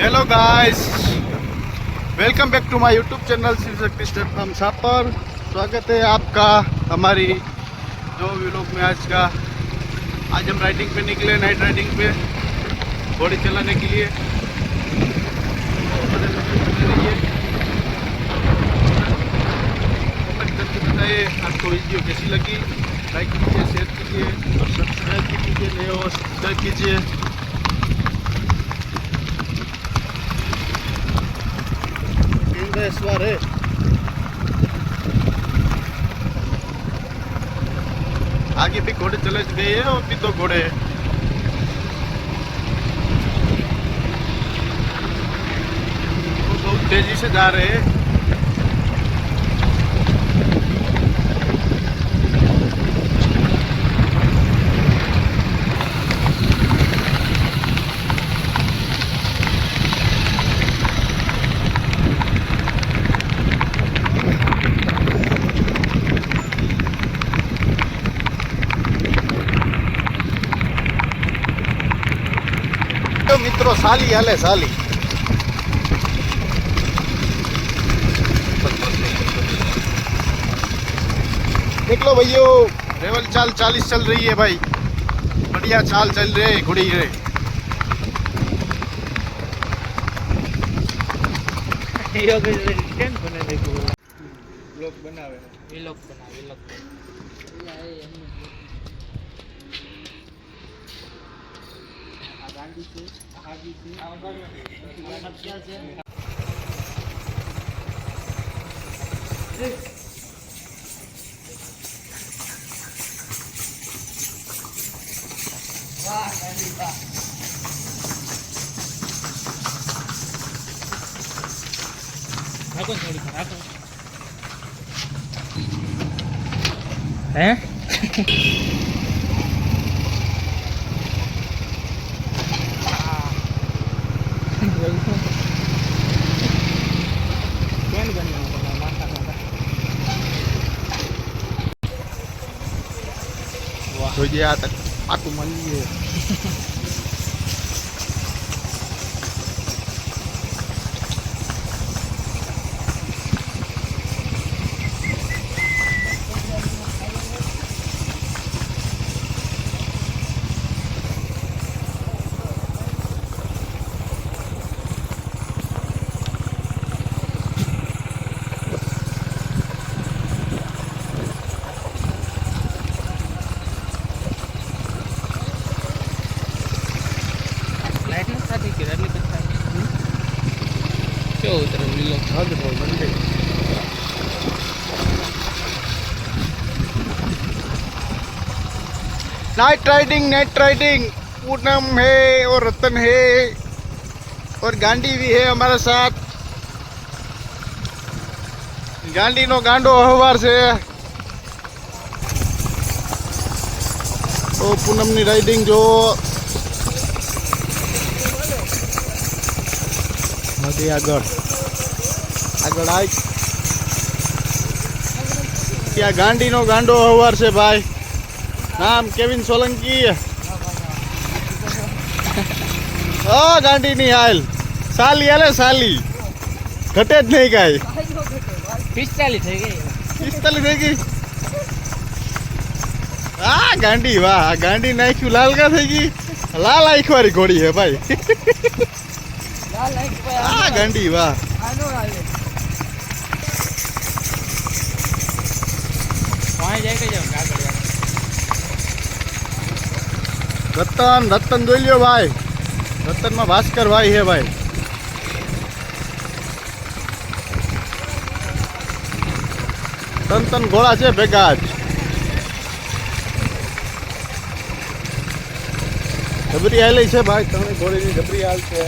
Hello guys, welcome back to my YouTube channel Shiv Shakti step from छापर। स्वागत है आपका हमारी जो व्लॉग में आज हम राइडिंग पे निकले, नाइट राइडिंग पे घोड़ी चलाने के लिए। कमेंट करके बताइए आपको वीडियो कैसी लगी। लाइक कीजिए, शेयर कीजिए और सब्सक्राइब भी कीजिए, नए हो सब्सक्राइब कीजिए। है आगे भी घोड़े चले गए हैं और भी दो घोड़े हैं। वो बहुत तेजी से जा रहे हैं। मित्रों साली हाले साली देख लो भैयो, रेवल चाल 40 चल रही है भाई, बढ़िया चाल चल रही है घोड़ी रे। हैं જોઈએ આ તક પાકું મળીએ। नाइट राइडिंग पूनम है और रतन है और गांडी भी है हमारे साथ। गांडी नो गांडो हवार से तो पूनम नी राइडिंग जो આગળ આય ત્યાં ગાંડીનો ગાંડો હવાર છે ભાઈ। નામ કેવિન સોલંકી। ગાંડીની હાલ સાલી હાલે સાલી, ઘટે જ નહીં કાંઈ। 45 થઈ ગઈ 45 થઈ ગઈ। ગાંડી વાહ, આ ગાંડી નાખ્યું લાલ કા થઈ ગઈ। લાલ આંખ વાળી ઘોડી હે ભાઈ। ગાંડી વાહ। રતન જોઈ લ્યો ભાઈ, રતન માં ભાસ્કર ભાઈ હે ભાઈ। તન ઘોડા છે ભેગા જ। ડબરી હાલી છે ભાઈ, તમે ઘોડીની ડબરી હાલ છે।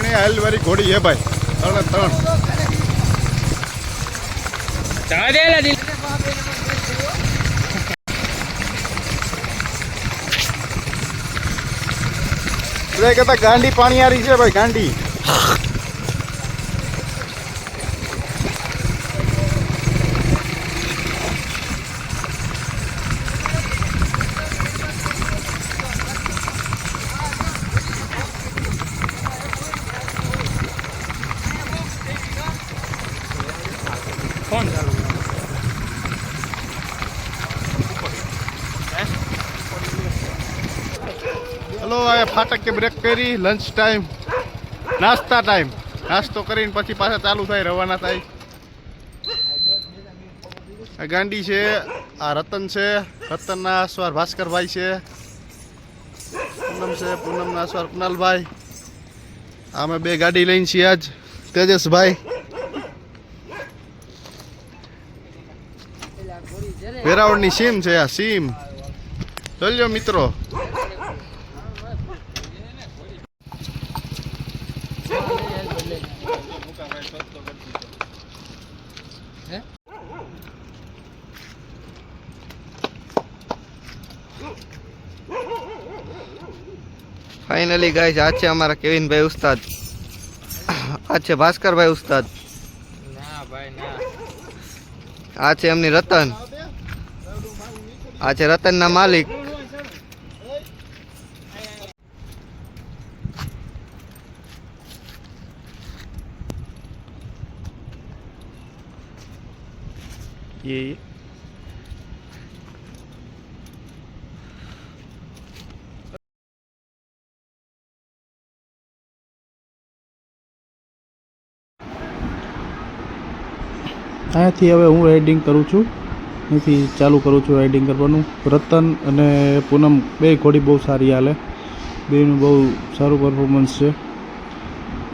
ત્રણે હાલવાળી ઘોડી હે ભાઈ, ત્રણે ત્રણ. જવા દે લા દિલ. બધા કહેતા ગાંડી પાણીયારી છે ભાઈ, ગાંડી. ફોન ચાલુ. હલો, આ ફાટક કે બ્રેક કરી, લંચ ટાઈમ, નાસ્તા ટાઈમ. નાસ્તો કરીને પછી પાછા ચાલુ થાય, રવાના થાય. આ ગાંડી છે, આ રતન છે, રતનના અસવાર ભાસ્કરભાઈ છે, પૂનમ છે, પૂનમના અસવાર કુનાલભાઈ. અમે બે ગાડી લઈને છીએ આજ, તેજસભાઈ. વેરાવળની સીમ છે આ સીમ, જોજો મિત્રો. फाइनली गाइस आज છે અમારા કેવિનભાઈ ઉસ્તાદ, આ છે ભાસ્કરભાઈ ઉસ્તાદ, ના ભાઈ ના. આ છે એમની રતન, આ છે રતનના માલિક. અહીંયાથી હવે હું રાઇડિંગ કરું છું, અહીંથી ચાલુ કરું છું રાઇડિંગ કરવાનું. રતન અને પૂનમ બે ઘોડી બહુ સારી હાલે, બેનું બહુ સારું પરફોર્મન્સ છે.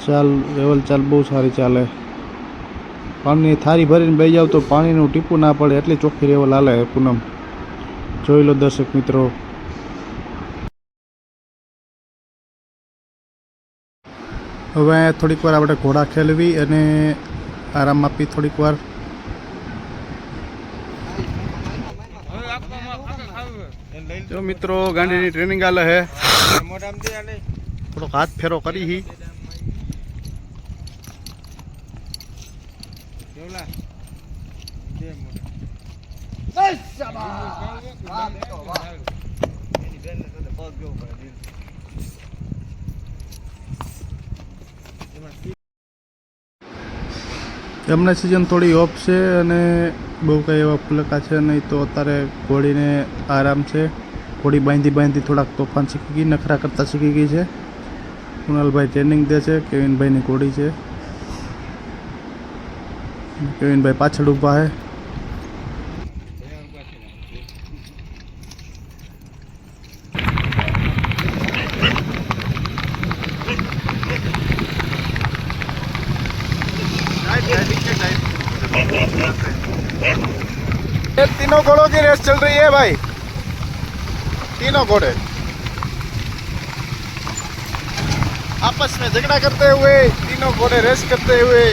ચાલ લેવલ ચાલ બહુ સારી ચાલે. પાણીની થાળી ભરીને બેસી જાવ તો પાણીનું ટીપું ના પડે એટલી ચોખ્ખી લેવલ હાલે પૂનમ. જોઈ લો દર્શક મિત્રો. હવે અહીંયા થોડીક વાર આપણે ઘોડા ખેલવી અને આરામ આપી થોડીક વાર. જો મિત્રો ગાંડીની ટ્રેનિંગ આલે હે, થોડોક હાથ ફેરો કરી હી. એમના સિઝન થોડી ઓફ છે અને બહુ કંઈ એવા ફુલકા છે નહીં, તો અત્યારે ઘોડીને આરામ છે. ઘોડી બાંધી થોડાક તોફાન શીખી ગઈ, નખરા કરતાં શીખી ગઈ છે. કુનાલભાઈ ટ્રેનિંગ દે છે, કેવિનભાઈની ઘોડી છે. કેવિનભાઈ પાછળ ઊભા છે. ये तीनों घोड़ों की रेस चल रही है भाई, तीनों घोड़े आपस में झगड़ा करते हुए, तीनों घोड़े रेस करते हुए.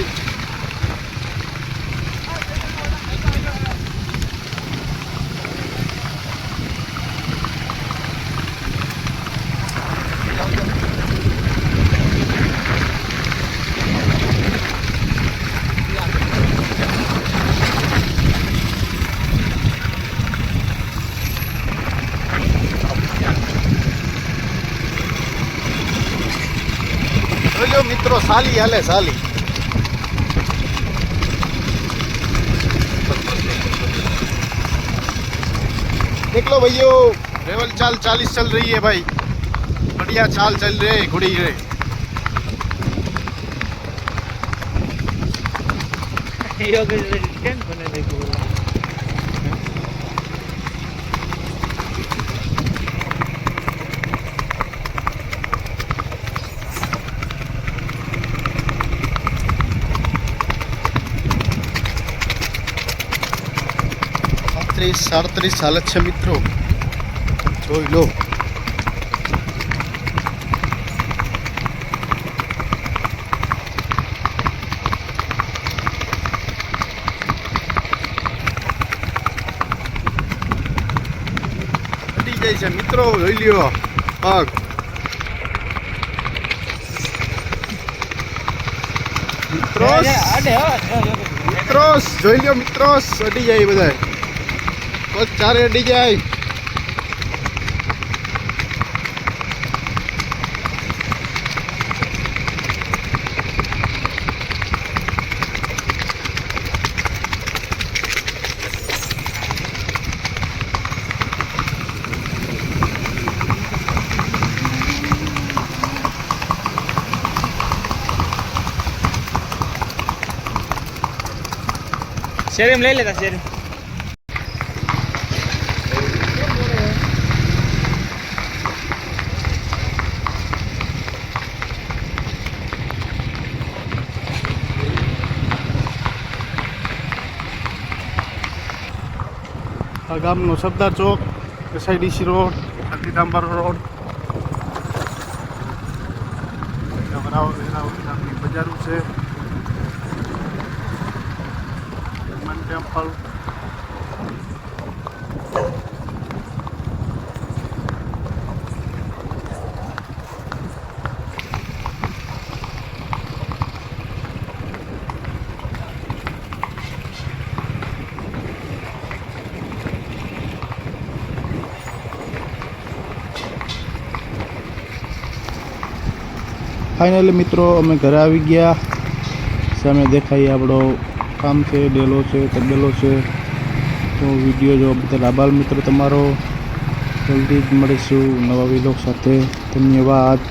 જો મિત્રો સાલી હાલે સાલી. देख लो भैया, रेवल चाल 40 चल रही है भाई, बढ़िया चाल चल रही है घोड़ी है. साड़ीस हालत है मित्रों, જોઈ લો. જાય છે મિત્રો, જોઈ લ્યો પગ. મિત્રો મિત્રો જોઈ લ્યો મિત્રો, અડી જાય બધા પગ, ચારે અડી જાય. શેરીમ લઈ લેતા શેરીમ. આ ગામનો સરદાર ચોક, એસઆઈડીસી રોડ, ગાંધીધામ રોડ, વેરાવળની બજારો છે, હનુમાન ટેમ્પલ. ફાઇનલી મિત્રો અમે ઘરે આવી ગયા. સામે દેખાય આપણો કામ છે, ડેલો છે, તબેલો છે. તો વિડીયો જોવા બદલ આભાર મિત્રો તમારો. જલ્દી જ મળીશું નવા વિલોગ સાથે. ધન્યવાદ.